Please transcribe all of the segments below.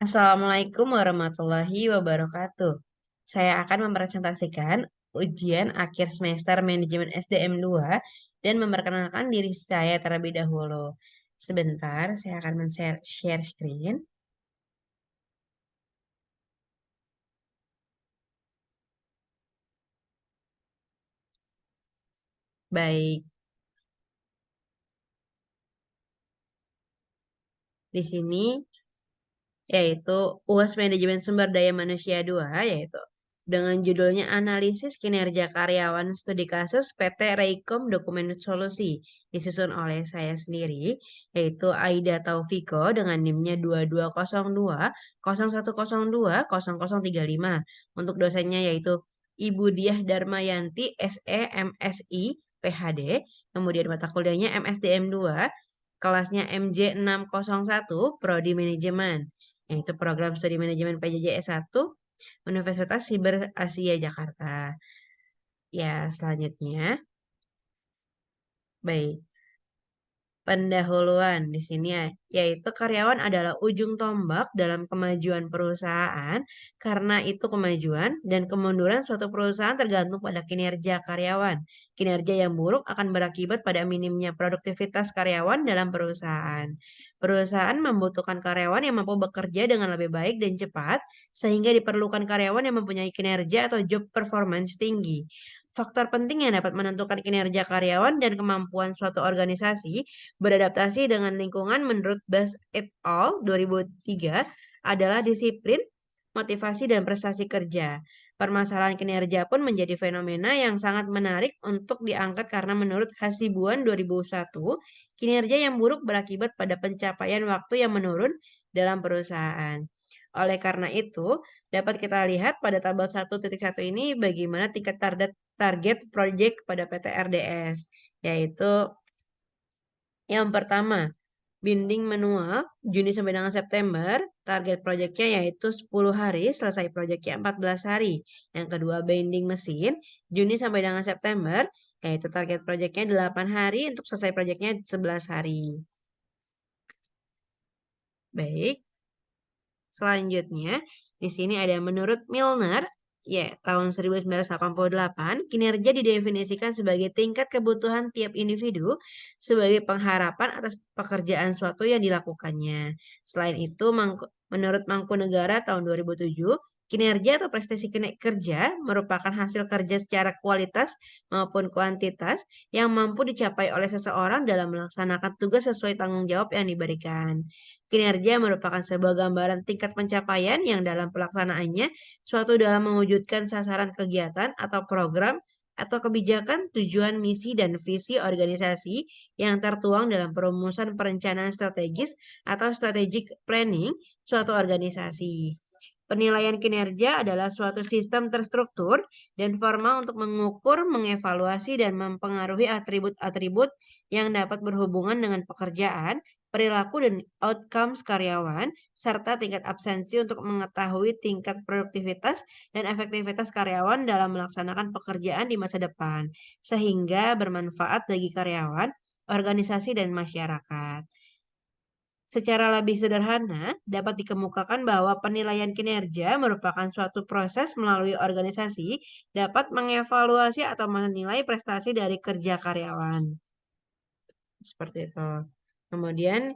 Assalamualaikum warahmatullahi wabarakatuh. Saya akan mempresentasikan ujian akhir semester manajemen SDM 2 dan memperkenalkan diri saya terlebih dahulu. Sebentar, saya akan share screen. Baik, di sini yaitu UAS Manajemen Sumber Daya Manusia 2, yaitu dengan judulnya Analisis Kinerja Karyawan Studi Kasus PT Raycom Dokumen Solusi, disusun oleh saya sendiri, yaitu Aida Taufiko dengan NIM-nya 2202 0102 0035. Untuk dosennya yaitu Ibu Diah Darmayanti SE MSI PhD, kemudian mata kuliahnya MSDM 2, kelasnya MJ 601 Prodi Manajemen, yaitu program studi manajemen PJJ S1 Universitas Siber Asia Jakarta. Ya, selanjutnya, baik. Pendahuluan di sini ya, yaitu karyawan adalah ujung tombak dalam kemajuan perusahaan, karena itu kemajuan dan kemunduran suatu perusahaan tergantung pada kinerja karyawan. Kinerja yang buruk akan berakibat pada minimnya produktivitas karyawan dalam perusahaan. Perusahaan membutuhkan karyawan yang mampu bekerja dengan lebih baik dan cepat, sehingga diperlukan karyawan yang mempunyai kinerja atau job performance tinggi. Faktor penting yang dapat menentukan kinerja karyawan dan kemampuan suatu organisasi beradaptasi dengan lingkungan menurut Bass et al. 2003 adalah disiplin, motivasi, dan prestasi kerja. Permasalahan kinerja pun menjadi fenomena yang sangat menarik untuk diangkat karena menurut Hasibuan 2001, kinerja yang buruk berakibat pada pencapaian waktu yang menurun dalam perusahaan. Oleh karena itu, dapat kita lihat pada tabel 1.1 ini bagaimana tingkat target project pada PT RDS, yaitu yang pertama, binding manual Juni sampai dengan September, target proyeknya yaitu 10 hari, selesai proyeknya 14 hari. Yang kedua, binding mesin Juni sampai dengan September, yaitu target proyeknya 8 hari, untuk selesai proyeknya 11 hari. Baik, selanjutnya di sini ada menurut Milner, ya, tahun 1988, kinerja didefinisikan sebagai tingkat kebutuhan tiap individu sebagai pengharapan atas pekerjaan suatu yang dilakukannya. Selain itu, menurut Mangkunegara tahun 2007, kinerja atau prestasi kerja merupakan hasil kerja secara kualitas maupun kuantitas yang mampu dicapai oleh seseorang dalam melaksanakan tugas sesuai tanggung jawab yang diberikan. Kinerja merupakan sebuah gambaran tingkat pencapaian yang dalam pelaksanaannya suatu dalam mewujudkan sasaran kegiatan atau program atau kebijakan, tujuan, misi, dan visi organisasi yang tertuang dalam perumusan perencanaan strategis atau strategic planning suatu organisasi. Penilaian kinerja adalah suatu sistem terstruktur dan formal untuk mengukur, mengevaluasi, dan mempengaruhi atribut-atribut yang dapat berhubungan dengan pekerjaan, perilaku, dan outcomes karyawan, serta tingkat absensi untuk mengetahui tingkat produktivitas dan efektivitas karyawan dalam melaksanakan pekerjaan di masa depan, sehingga bermanfaat bagi karyawan, organisasi, dan masyarakat. Secara lebih sederhana, dapat dikemukakan bahwa penilaian kinerja merupakan suatu proses melalui organisasi dapat mengevaluasi atau menilai prestasi dari kerja karyawan. Seperti itu. Kemudian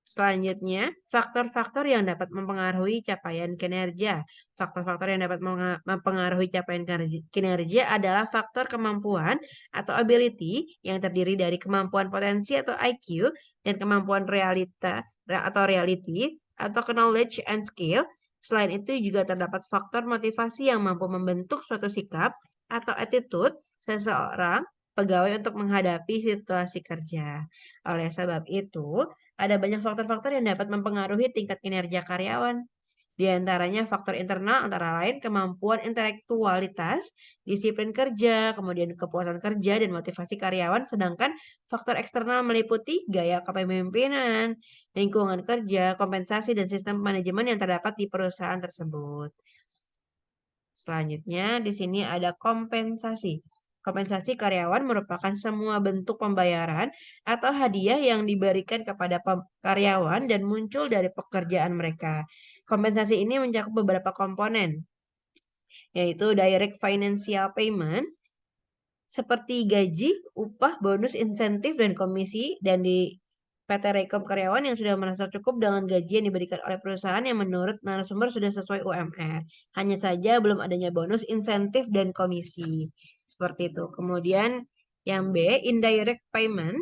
selanjutnya, faktor-faktor yang dapat mempengaruhi capaian kinerja. Faktor-faktor yang dapat mempengaruhi capaian kinerja adalah faktor kemampuan atau ability yang terdiri dari kemampuan potensi atau IQ dan kemampuan reality atau knowledge and skill. Selain itu juga terdapat faktor motivasi yang mampu membentuk suatu sikap atau attitude seseorang pegawai untuk menghadapi situasi kerja. Oleh sebab itu, ada banyak faktor-faktor yang dapat mempengaruhi tingkat kinerja karyawan. Di antaranya faktor internal antara lain kemampuan intelektualitas, disiplin kerja, kemudian kepuasan kerja dan motivasi karyawan, sedangkan faktor eksternal meliputi gaya kepemimpinan, lingkungan kerja, kompensasi, dan sistem manajemen yang terdapat di perusahaan tersebut. Selanjutnya, di sini ada kompensasi. Kompensasi karyawan merupakan semua bentuk pembayaran atau hadiah yang diberikan kepada karyawan dan muncul dari pekerjaan mereka. Kompensasi ini mencakup beberapa komponen, yaitu direct financial payment, seperti gaji, upah, bonus, insentif, dan komisi, dan di PT Rekom karyawan yang sudah merasa cukup dengan gaji yang diberikan oleh perusahaan yang menurut narasumber sudah sesuai UMR. Hanya saja belum adanya bonus, insentif, dan komisi. Seperti itu. Kemudian yang B, indirect payment,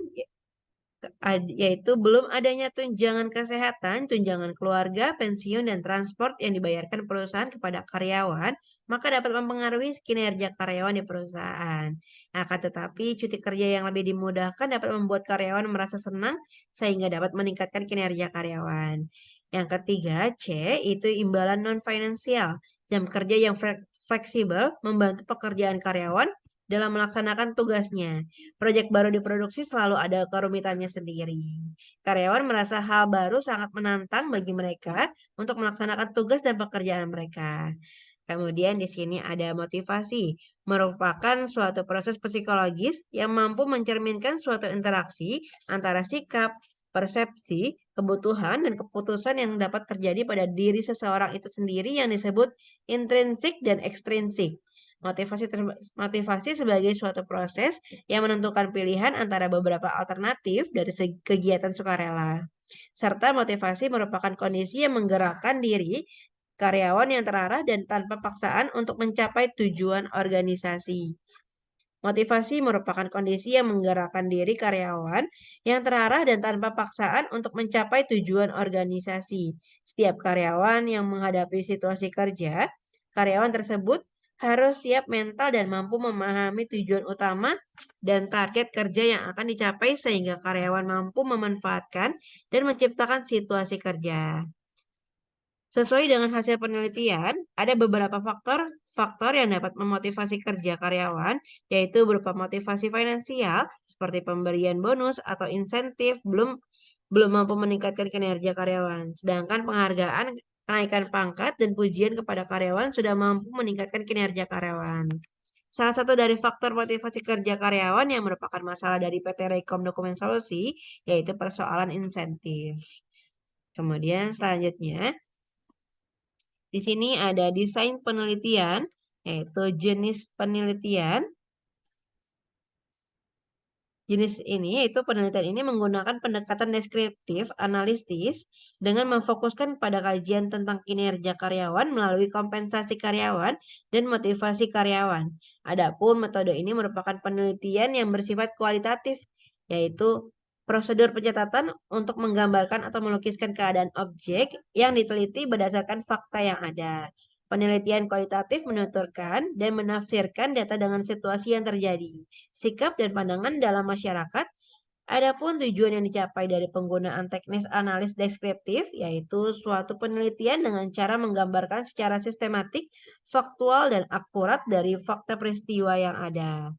yaitu belum adanya tunjangan kesehatan, tunjangan keluarga, pensiun, dan transport yang dibayarkan perusahaan kepada karyawan, maka dapat mempengaruhi kinerja karyawan di perusahaan. Akan tetapi, cuti kerja yang lebih dimudahkan dapat membuat karyawan merasa senang sehingga dapat meningkatkan kinerja karyawan. Yang ketiga, C, itu imbalan non-finansial. Jam kerja yang fleksibel membantu pekerjaan karyawan dalam melaksanakan tugasnya. Proyek baru diproduksi selalu ada kerumitannya sendiri. Karyawan merasa hal baru sangat menantang bagi mereka untuk melaksanakan tugas dan pekerjaan mereka. Kemudian di sini ada motivasi, merupakan suatu proses psikologis yang mampu mencerminkan suatu interaksi antara sikap, persepsi, kebutuhan, dan keputusan yang dapat terjadi pada diri seseorang itu sendiri yang disebut intrinsik dan ekstrinsik. Motivasi sebagai suatu proses yang menentukan pilihan antara beberapa alternatif dari segi kegiatan sukarela. Serta motivasi merupakan kondisi yang menggerakkan diri karyawan yang terarah dan tanpa paksaan untuk mencapai tujuan organisasi. Motivasi merupakan kondisi yang menggerakkan diri karyawan yang terarah dan tanpa paksaan untuk mencapai tujuan organisasi. Setiap karyawan yang menghadapi situasi kerja, karyawan tersebut harus siap mental dan mampu memahami tujuan utama dan target kerja yang akan dicapai sehingga karyawan mampu memanfaatkan dan menciptakan situasi kerja. Sesuai dengan hasil penelitian, ada beberapa faktor yang dapat memotivasi kerja karyawan, yaitu berupa motivasi finansial, seperti pemberian bonus atau insentif, belum mampu meningkatkan kinerja karyawan. Sedangkan penghargaan, kenaikan pangkat, dan pujian kepada karyawan sudah mampu meningkatkan kinerja karyawan. Salah satu dari faktor motivasi kerja karyawan yang merupakan masalah dari PT Rekom Dokumen Solusi, yaitu persoalan insentif. Kemudian selanjutnya, di sini ada desain penelitian, yaitu jenis penelitian. Jenis ini yaitu penelitian ini menggunakan pendekatan deskriptif analitis dengan memfokuskan pada kajian tentang kinerja karyawan melalui kompensasi karyawan dan motivasi karyawan. Adapun metode ini merupakan penelitian yang bersifat kualitatif, yaitu prosedur pencatatan untuk menggambarkan atau melukiskan keadaan objek yang diteliti berdasarkan fakta yang ada. Penelitian kualitatif menuturkan dan menafsirkan data dengan situasi yang terjadi, sikap dan pandangan dalam masyarakat. Adapun tujuan yang dicapai dari penggunaan teknis analis deskriptif, yaitu suatu penelitian dengan cara menggambarkan secara sistematik, faktual, dan akurat dari fakta peristiwa yang ada.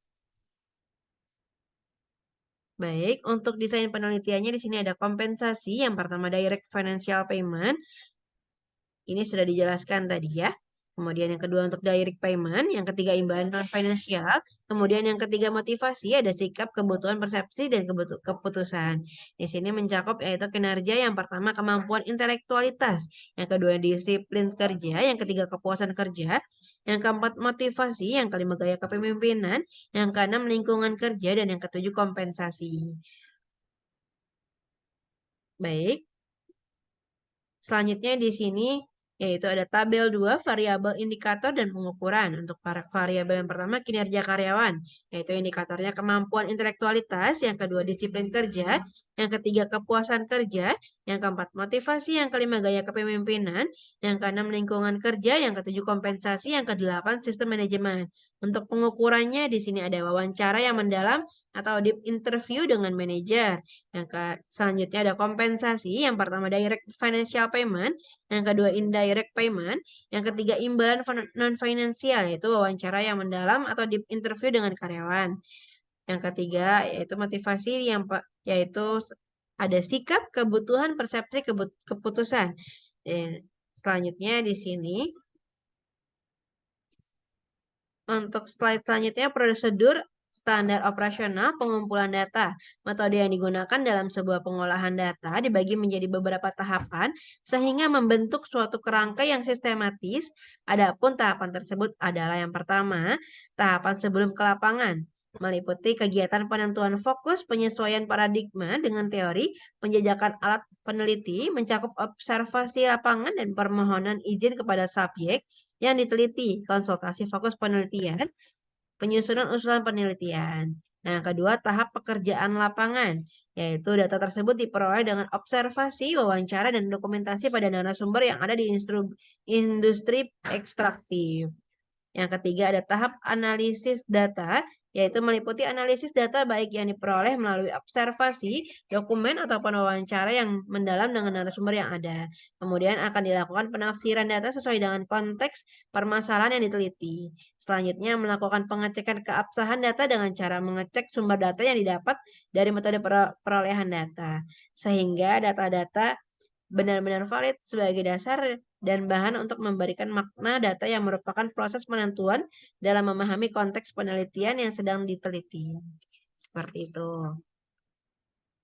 Baik, untuk desain penelitiannya di sini ada kompensasi. Yang pertama direct financial payment. Ini sudah dijelaskan tadi ya. Kemudian yang kedua untuk direct payment, yang ketiga imbalan non-financial, kemudian yang ketiga motivasi, ada sikap, kebutuhan, persepsi, dan keputusan. Di sini mencakup yaitu kinerja, yang pertama kemampuan intelektualitas, yang kedua disiplin kerja, yang ketiga kepuasan kerja, yang keempat motivasi, yang kelima gaya kepemimpinan, yang keenam lingkungan kerja, dan yang ketujuh kompensasi. Baik, selanjutnya di sini yaitu ada tabel 2 variabel indikator dan pengukuran. Untuk para variabel yang pertama kinerja karyawan, yaitu indikatornya kemampuan intelektualitas, yang kedua disiplin kerja, yang ketiga kepuasan kerja, yang keempat motivasi, yang kelima gaya kepemimpinan, yang keenam lingkungan kerja, yang ketujuh kompensasi, yang kedelapan sistem manajemen. Untuk pengukurannya di sini ada wawancara yang mendalam atau deep interview dengan manajer. Selanjutnya ada kompensasi, yang pertama direct financial payment, yang kedua indirect payment, yang ketiga imbalan non-finansial, yaitu wawancara yang mendalam atau deep interview dengan karyawan. Yang ketiga yaitu motivasi, yaitu ada sikap, kebutuhan, persepsi, keputusan. Dan selanjutnya di sini untuk slide selanjutnya prosedur Standar operasional pengumpulan data. Metode yang digunakan dalam sebuah pengolahan data dibagi menjadi beberapa tahapan sehingga membentuk suatu kerangka yang sistematis. Adapun tahapan tersebut adalah yang pertama, tahapan sebelum ke lapangan, meliputi kegiatan penentuan fokus, penyesuaian paradigma dengan teori, penjajakan alat peneliti, mencakup observasi lapangan dan permohonan izin kepada subjek yang diteliti, konsultasi fokus penelitian, penyusunan usulan penelitian. Nah, kedua, tahap pekerjaan lapangan, yaitu data tersebut diperoleh dengan observasi, wawancara, dan dokumentasi pada narasumber yang ada di industri ekstraktif. Yang ketiga ada tahap analisis data, yaitu meliputi analisis data baik yang diperoleh melalui observasi, dokumen, ataupun wawancara yang mendalam dengan narasumber yang ada. Kemudian akan dilakukan penafsiran data sesuai dengan konteks permasalahan yang diteliti. Selanjutnya melakukan pengecekan keabsahan data dengan cara mengecek sumber data yang didapat dari metode perolehan data. Sehingga data-data benar-benar valid sebagai dasar dan bahan untuk memberikan makna data yang merupakan proses penentuan dalam memahami konteks penelitian yang sedang diteliti. Seperti itu.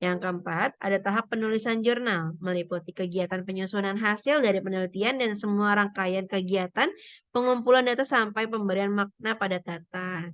Yang keempat, ada tahap penulisan jurnal, meliputi kegiatan penyusunan hasil dari penelitian dan semua rangkaian kegiatan pengumpulan data sampai pemberian makna pada data.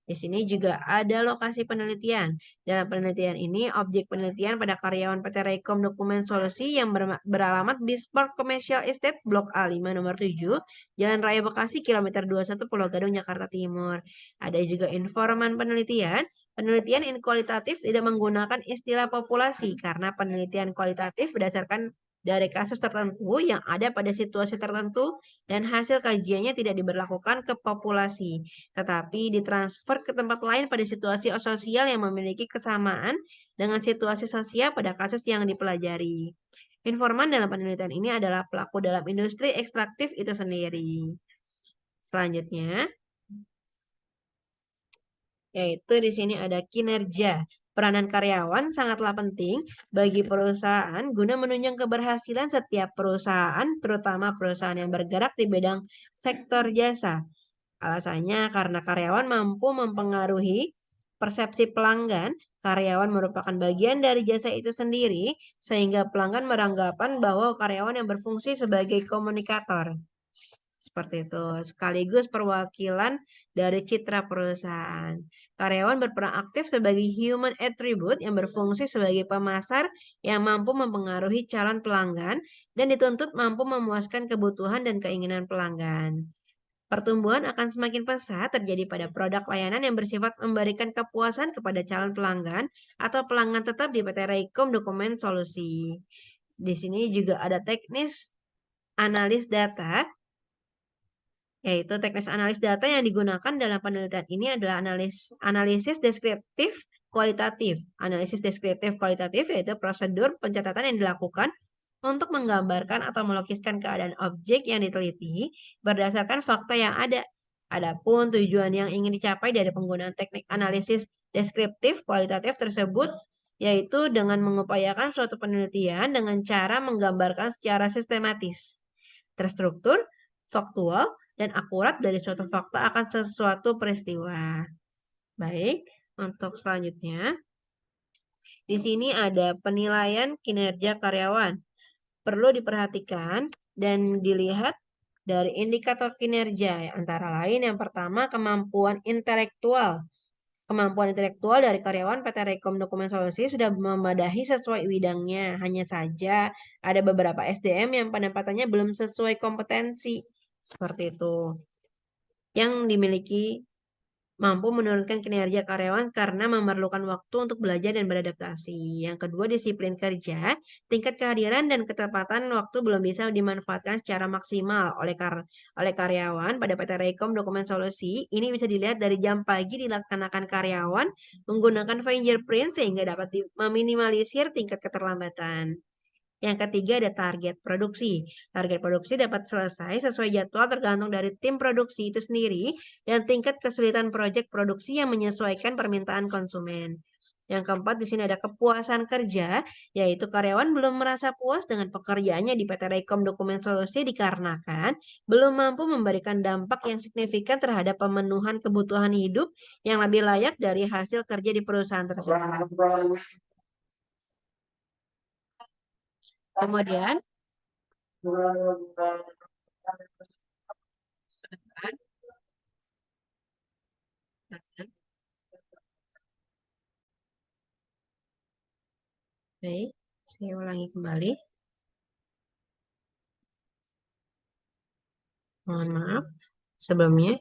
Di sini juga ada lokasi penelitian. Dalam penelitian ini, objek penelitian pada karyawan PT Rekom Dokumen Solusi yang beralamat di Spark Commercial Estate Blok A5 nomor 7, Jalan Raya Bekasi, kilometer 21, Pulau Gadung, Jakarta Timur. Ada juga informan penelitian. Penelitian kualitatif tidak menggunakan istilah populasi karena penelitian kualitatif berdasarkan dari kasus tertentu yang ada pada situasi tertentu dan hasil kajiannya tidak diberlakukan ke populasi, tetapi ditransfer ke tempat lain pada situasi sosial yang memiliki kesamaan dengan situasi sosial pada kasus yang dipelajari. Informan dalam penelitian ini adalah pelaku dalam industri ekstraktif itu sendiri. Selanjutnya, yaitu di sini ada kinerja. Peranan karyawan sangatlah penting bagi perusahaan guna menunjang keberhasilan setiap perusahaan, terutama perusahaan yang bergerak di bidang sektor jasa. Alasannya karena karyawan mampu mempengaruhi persepsi pelanggan, karyawan merupakan bagian dari jasa itu sendiri, sehingga pelanggan beranggapan bahwa karyawan yang berfungsi sebagai komunikator. Seperti itu, sekaligus perwakilan dari citra perusahaan. Karyawan berperan aktif sebagai human attribute yang berfungsi sebagai pemasar yang mampu mempengaruhi calon pelanggan dan dituntut mampu memuaskan kebutuhan dan keinginan pelanggan. Pertumbuhan akan semakin pesat terjadi pada produk layanan yang bersifat memberikan kepuasan kepada calon pelanggan atau pelanggan tetap di PT Rekom Dokumen Solusi. Di sini juga ada teknis analis data, yaitu teknis analis data yang digunakan dalam penelitian ini adalah analisis deskriptif kualitatif. Analisis deskriptif kualitatif yaitu prosedur pencatatan yang dilakukan untuk menggambarkan atau melukiskan keadaan objek yang diteliti berdasarkan fakta yang ada. Adapun tujuan yang ingin dicapai dari penggunaan teknik analisis deskriptif kualitatif tersebut yaitu dengan mengupayakan suatu penelitian dengan cara menggambarkan secara sistematis, terstruktur, faktual, dan akurat dari suatu fakta akan sesuatu peristiwa. Baik, untuk selanjutnya, di sini ada penilaian kinerja karyawan. Perlu diperhatikan dan dilihat dari indikator kinerja, antara lain yang pertama kemampuan intelektual. Kemampuan intelektual dari karyawan PT Rekom Dokumen Solusi sudah memadahi sesuai bidangnya. Hanya saja ada beberapa SDM yang penempatannya belum sesuai kompetensi. Seperti itu. Yang dimiliki mampu menurunkan kinerja karyawan karena memerlukan waktu untuk belajar dan beradaptasi. Yang kedua, disiplin kerja. Tingkat kehadiran dan ketepatan waktu belum bisa dimanfaatkan secara maksimal oleh karyawan pada PT Rekom Dokumen Solusi. Ini bisa dilihat dari jam pagi dilaksanakan karyawan menggunakan fingerprint sehingga dapat meminimalisir tingkat keterlambatan. Yang ketiga ada target produksi. Target produksi dapat selesai sesuai jadwal tergantung dari tim produksi itu sendiri dan tingkat kesulitan proyek produksi yang menyesuaikan permintaan konsumen. Yang keempat di sini ada kepuasan kerja, yaitu karyawan belum merasa puas dengan pekerjaannya di PT Rekom Dokumen Solusi dikarenakan belum mampu memberikan dampak yang signifikan terhadap pemenuhan kebutuhan hidup yang lebih layak dari hasil kerja di perusahaan tersebut. Kemudian, sebentar, baik, saya ulangi kembali. Mohon maaf sebelumnya.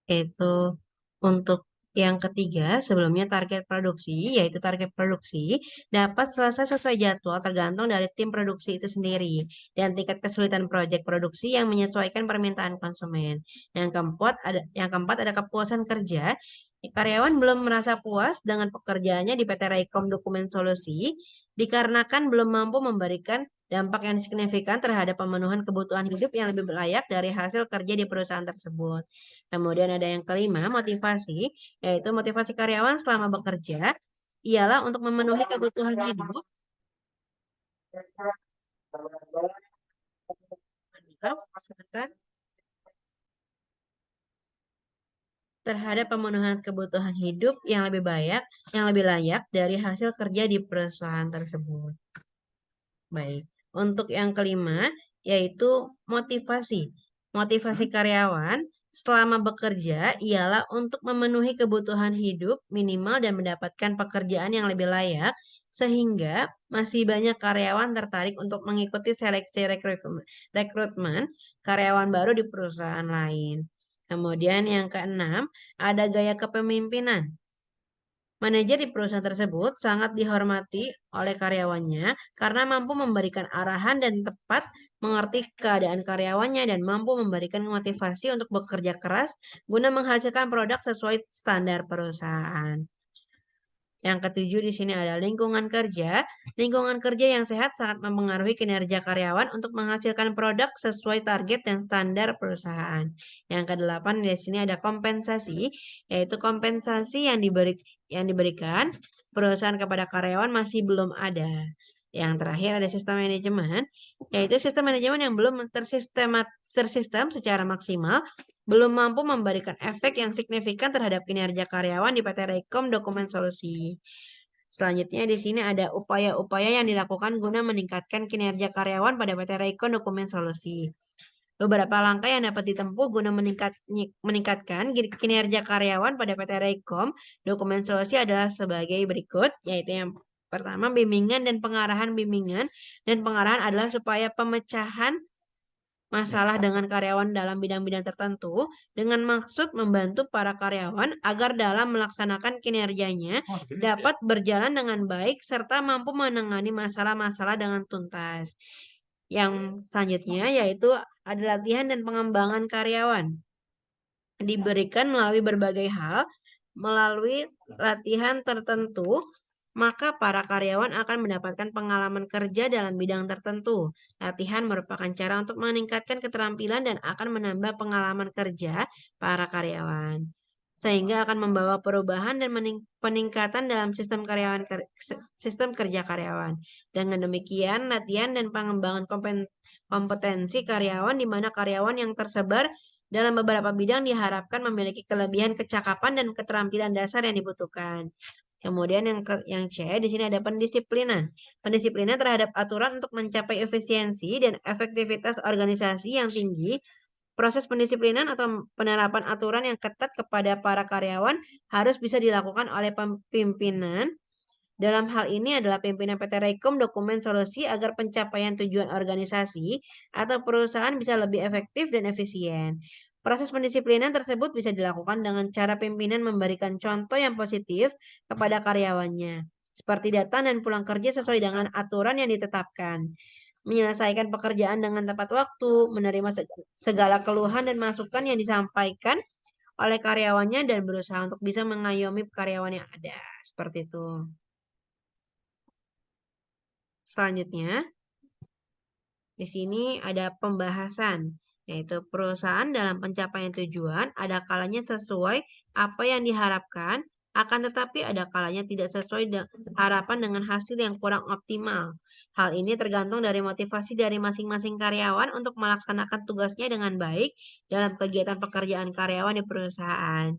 Yaitu untuk yang ketiga, sebelumnya target produksi, yaitu target produksi dapat selesai sesuai jadwal tergantung dari tim produksi itu sendiri dan tingkat kesulitan proyek produksi yang menyesuaikan permintaan konsumen. Yang keempat ada kepuasan kerja. Karyawan belum merasa puas dengan pekerjaannya di PT Raikom Dokumen Solusi dikarenakan belum mampu memberikan dampak yang signifikan terhadap pemenuhan kebutuhan hidup yang lebih layak dari hasil kerja di perusahaan tersebut. Kemudian ada yang kelima, motivasi, yaitu motivasi karyawan selama bekerja ialah untuk memenuhi kebutuhan hidup. Maaf, sebentar. Terhadap pemenuhan kebutuhan hidup yang lebih layak dari hasil kerja di perusahaan tersebut. Baik. Untuk yang kelima, yaitu motivasi. Motivasi karyawan selama bekerja ialah untuk memenuhi kebutuhan hidup minimal dan mendapatkan pekerjaan yang lebih layak, sehingga masih banyak karyawan tertarik untuk mengikuti seleksi rekrutmen karyawan baru di perusahaan lain. Kemudian yang keenam, ada gaya kepemimpinan. Manajer di perusahaan tersebut sangat dihormati oleh karyawannya karena mampu memberikan arahan dan tepat mengerti keadaan karyawannya dan mampu memberikan motivasi untuk bekerja keras guna menghasilkan produk sesuai standar perusahaan. Yang ketujuh di sini ada lingkungan kerja. Lingkungan kerja yang sehat sangat mempengaruhi kinerja karyawan untuk menghasilkan produk sesuai target dan standar perusahaan. Yang kedelapan di sini ada kompensasi, yaitu kompensasi yang diberikan perusahaan kepada karyawan masih belum ada. Yang terakhir ada sistem manajemen, yaitu sistem manajemen yang belum tersistem secara maksimal, belum mampu memberikan efek yang signifikan terhadap kinerja karyawan di PT Rekom Dokumen Solusi. Selanjutnya di sini ada upaya-upaya yang dilakukan guna meningkatkan kinerja karyawan pada PT Rekom Dokumen Solusi. Beberapa langkah yang dapat ditempuh guna meningkatkan kinerja karyawan pada PT Rekom Dokumen Solusi adalah sebagai berikut, yaitu yang pertama bimbingan dan pengarahan adalah supaya pemecahan masalah dengan karyawan dalam bidang-bidang tertentu dengan maksud membantu para karyawan agar dalam melaksanakan kinerjanya dapat berjalan dengan baik serta mampu menangani masalah-masalah dengan tuntas. Yang selanjutnya yaitu ada latihan dan pengembangan karyawan. Diberikan melalui berbagai hal, melalui latihan tertentu, maka para karyawan akan mendapatkan pengalaman kerja dalam bidang tertentu. Latihan merupakan cara untuk meningkatkan keterampilan dan akan menambah pengalaman kerja para karyawan. Sehingga akan membawa perubahan dan peningkatan dalam sistem kerja karyawan. Dengan demikian, latihan dan pengembangan kompetensi karyawan di mana karyawan yang tersebar dalam beberapa bidang diharapkan memiliki kelebihan kecakapan dan keterampilan dasar yang dibutuhkan. Kemudian yang C, di sini ada pendisiplinan. Pendisiplinan terhadap aturan untuk mencapai efisiensi dan efektivitas organisasi yang tinggi. Proses pendisiplinan atau penerapan aturan yang ketat kepada para karyawan harus bisa dilakukan oleh pimpinan. Dalam hal ini adalah pimpinan PT Rekom Dokumen Solusi agar pencapaian tujuan organisasi atau perusahaan bisa lebih efektif dan efisien. Proses pendisiplinan tersebut bisa dilakukan dengan cara pimpinan memberikan contoh yang positif kepada karyawannya, seperti datang dan pulang kerja sesuai dengan aturan yang ditetapkan, menyelesaikan pekerjaan dengan tepat waktu, menerima segala keluhan dan masukan yang disampaikan oleh karyawannya dan berusaha untuk bisa mengayomi karyawan yang ada. Seperti itu. Selanjutnya, di sini ada pembahasan, yaitu perusahaan dalam pencapaian tujuan ada kalanya sesuai apa yang diharapkan, akan tetapi ada kalanya tidak sesuai harapan dengan hasil yang kurang optimal. Hal ini tergantung dari motivasi dari masing-masing karyawan untuk melaksanakan tugasnya dengan baik dalam kegiatan pekerjaan karyawan di perusahaan.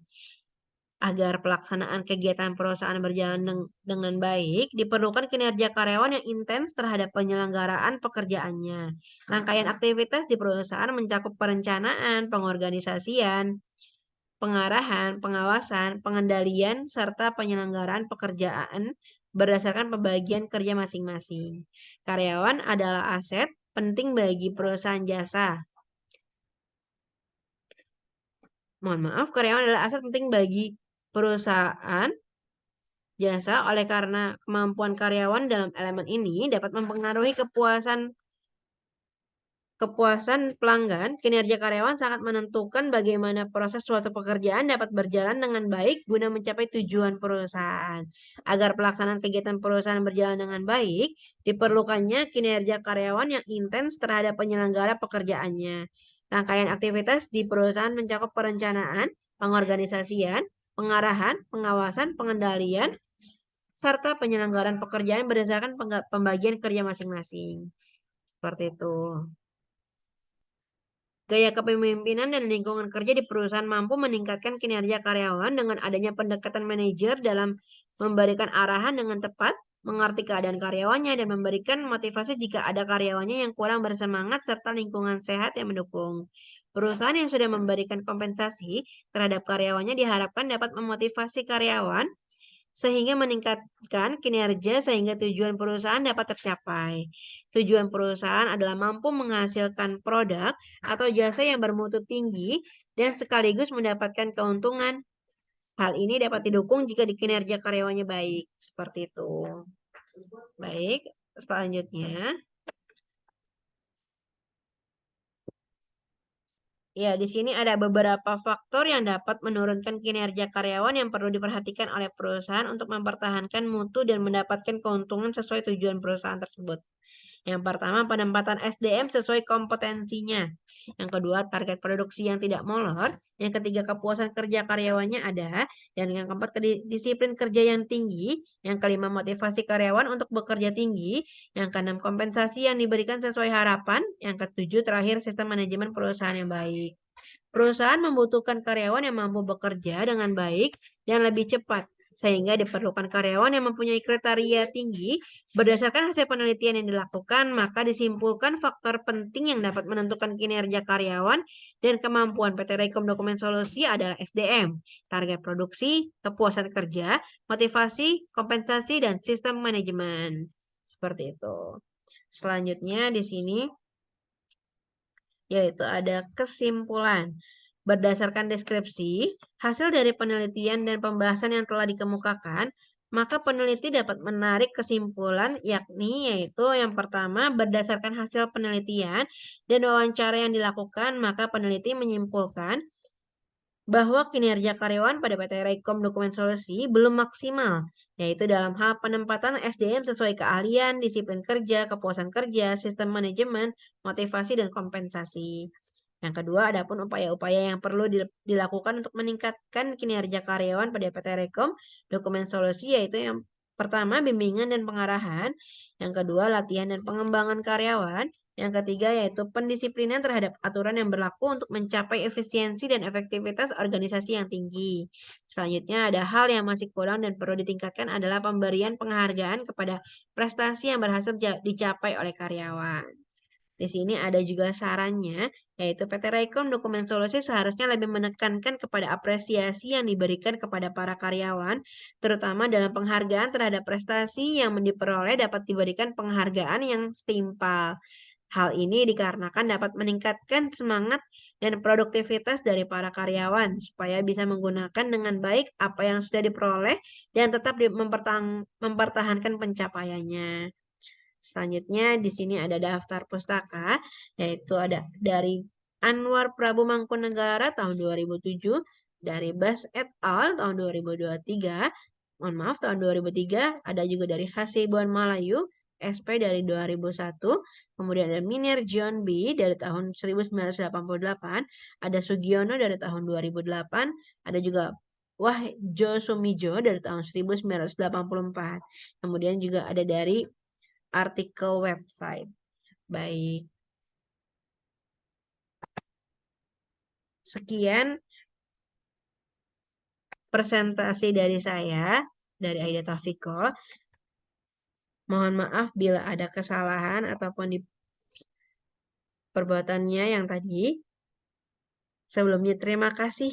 Agar pelaksanaan kegiatan perusahaan berjalan dengan baik, diperlukan kinerja karyawan yang intens terhadap penyelenggaraan pekerjaannya. Rangkaian aktivitas di perusahaan mencakup perencanaan, pengorganisasian, pengarahan, pengawasan, pengendalian, serta penyelenggaraan pekerjaan berdasarkan pembagian kerja masing-masing. Karyawan adalah aset penting bagi perusahaan jasa. Mohon maaf, karyawan adalah aset penting bagi perusahaan jasa, oleh karena kemampuan karyawan dalam elemen ini dapat mempengaruhi kepuasan pelanggan. Kinerja karyawan sangat menentukan bagaimana proses suatu pekerjaan dapat berjalan dengan baik guna mencapai tujuan perusahaan. Agar pelaksanaan kegiatan perusahaan berjalan dengan baik, diperlukannya kinerja karyawan yang intens terhadap penyelenggara pekerjaannya. Rangkaian aktivitas di perusahaan mencakup perencanaan, pengorganisasian, pengarahan, pengawasan, pengendalian, serta penyelenggaraan pekerjaan berdasarkan pembagian kerja masing-masing. Seperti itu. Gaya kepemimpinan dan lingkungan kerja di perusahaan mampu meningkatkan kinerja karyawan dengan adanya pendekatan manajer dalam memberikan arahan dengan tepat, mengerti keadaan karyawannya, dan memberikan motivasi jika ada karyawannya yang kurang bersemangat, serta lingkungan sehat yang mendukung. Perusahaan yang sudah memberikan kompensasi terhadap karyawannya diharapkan dapat memotivasi karyawan sehingga meningkatkan kinerja sehingga tujuan perusahaan dapat tercapai. Tujuan perusahaan adalah mampu menghasilkan produk atau jasa yang bermutu tinggi dan sekaligus mendapatkan keuntungan. Hal ini dapat didukung jika kinerja karyawannya baik. Seperti itu. Baik, selanjutnya. Ya, di sini ada beberapa faktor yang dapat menurunkan kinerja karyawan yang perlu diperhatikan oleh perusahaan untuk mempertahankan mutu dan mendapatkan keuntungan sesuai tujuan perusahaan tersebut. Yang pertama, penempatan SDM sesuai kompetensinya. Yang kedua, target produksi yang tidak molor. Yang ketiga, kepuasan kerja karyawannya ada. Dan yang keempat, disiplin kerja yang tinggi. Yang kelima, motivasi karyawan untuk bekerja tinggi. Yang keenam, kompensasi yang diberikan sesuai harapan. Yang ketujuh, terakhir, sistem manajemen perusahaan yang baik. Perusahaan membutuhkan karyawan yang mampu bekerja dengan baik dan lebih cepat, sehingga diperlukan karyawan yang mempunyai kriteria tinggi. Berdasarkan hasil penelitian yang dilakukan, maka disimpulkan faktor penting yang dapat menentukan kinerja karyawan dan kemampuan PT Rekom Dokumen Solusi adalah SDM, target produksi, kepuasan kerja, motivasi, kompensasi, dan sistem manajemen. Seperti itu. Selanjutnya di sini yaitu ada kesimpulan. Berdasarkan deskripsi, hasil dari penelitian dan pembahasan yang telah dikemukakan, maka peneliti dapat menarik kesimpulan yaitu yang pertama, berdasarkan hasil penelitian dan wawancara yang dilakukan, maka peneliti menyimpulkan bahwa kinerja karyawan pada PT Rekom Dokumen Solusi belum maksimal, yaitu dalam hal penempatan SDM sesuai keahlian, disiplin kerja, kepuasan kerja, sistem manajemen, motivasi, dan kompensasi. Yang kedua, adapun upaya-upaya yang perlu dilakukan untuk meningkatkan kinerja karyawan pada PT Rekom Dokumen Solusi, yaitu yang pertama, bimbingan dan pengarahan. Yang kedua, latihan dan pengembangan karyawan. Yang ketiga, yaitu pendisiplinan terhadap aturan yang berlaku untuk mencapai efisiensi dan efektivitas organisasi yang tinggi. Selanjutnya, ada hal yang masih kurang dan perlu ditingkatkan adalah pemberian penghargaan kepada prestasi yang berhasil dicapai oleh karyawan. Di sini ada juga sarannya, yaitu PT Rekom Dokumen Solusi seharusnya lebih menekankan kepada apresiasi yang diberikan kepada para karyawan, terutama dalam penghargaan terhadap prestasi yang diperoleh dapat diberikan penghargaan yang setimpal. Hal ini dikarenakan dapat meningkatkan semangat dan produktivitas dari para karyawan supaya bisa menggunakan dengan baik apa yang sudah diperoleh dan tetap mempertahankan pencapaiannya. Selanjutnya di sini ada daftar pustaka, yaitu ada dari Anwar Prabu Mangkunegara tahun 2007, dari Bas et al. Tahun 2023, mohon maaf tahun 2003, ada juga dari Hasibuan Malayu SP dari 2001, kemudian ada Minir John B. dari tahun 1988, ada Sugiono dari tahun 2008, ada juga Wahjo Sumijo dari tahun 1984. Kemudian juga ada dari artikel website. Baik. Sekian presentasi dari saya, dari Aida Taufiko. Mohon maaf bila ada kesalahan ataupun di perbuatannya yang tadi. Sebelumnya terima kasih.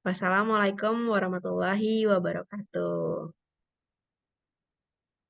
Wassalamualaikum warahmatullahi wabarakatuh.